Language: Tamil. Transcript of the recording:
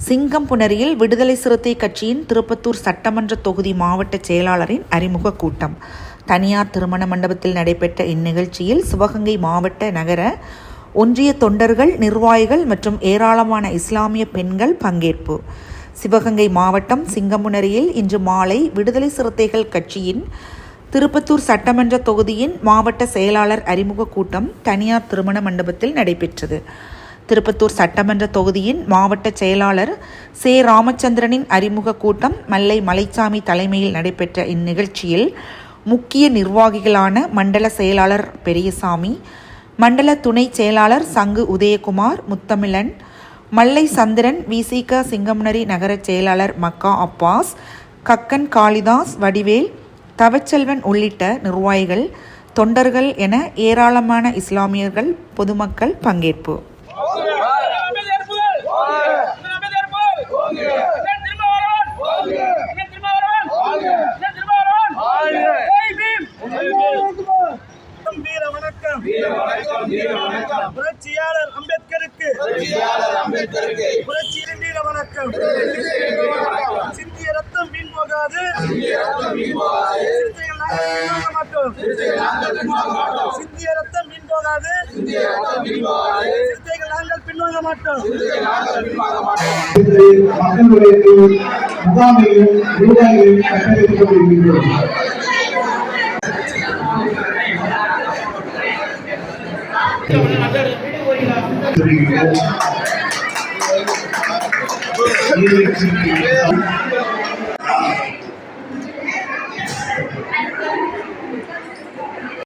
சிங்கம்புணரியில் விடுதலை சிறுத்தை கட்சியின் திருப்பத்தூர் சட்டமன்ற தொகுதி மாவட்ட செயலாளரின் அறிமுக கூட்டம் தனியார் திருமண மண்டபத்தில் நடைபெற்ற இந்நிகழ்ச்சியில் சிவகங்கை மாவட்ட நகர ஒன்றிய தொண்டர்கள், நிர்வாகிகள் மற்றும் ஏராளமான இஸ்லாமிய பெண்கள் பங்கேற்பு. சிவகங்கை மாவட்டம் சிங்கம்புணரியில் இன்று மாலை விடுதலை சிறுத்தைகள் கட்சியின் திருப்பத்தூர் சட்டமன்ற தொகுதியின் மாவட்ட செயலாளர் அறிமுக கூட்டம் தனியார் திருமண மண்டபத்தில் நடைபெற்றது. திருப்பத்தூர் சட்டமன்ற தொகுதியின் மாவட்ட செயலாளர் சே. ராமச்சந்திரனின் அறிமுக கூட்டம் மல்லை மலைச்சாமி தலைமையில் நடைபெற்ற இந்நிகழ்ச்சியில் முக்கிய நிர்வாகிகளான மண்டல செயலாளர் பெரியசாமி, மண்டல துணை செயலாளர் சங்கு உதயகுமார், முத்தமிழன், மல்லை சந்திரன், விசிக சிங்கம்புணரி நகர செயலாளர் மக்கா அப்பாஸ், கக்கன் காளிதாஸ், வடிவேல், தவச்செல்வன் உள்ளிட்ட நிர்வாகிகள், தொண்டர்கள் என ஏராளமான இஸ்லாமியர்கள், பொதுமக்கள் பங்கேற்பு. புரட்சியாளர் அம்பேத்கருக்கு புரட்சியின் வீர வணக்கம். சிந்திய ரத்தம் வீண் போகாது, சிறுத்தைகள் நாங்கள் மாட்டோம். சிந்திய ரத்தம் வீண் போகாது, சிறுத்தைகள் நாங்கள் பின்வாங்க மாட்டோம். முகாமையும் நிர்வாகிகளையும் கட்டமைத்துக் கொண்டிருக்கிறோம்.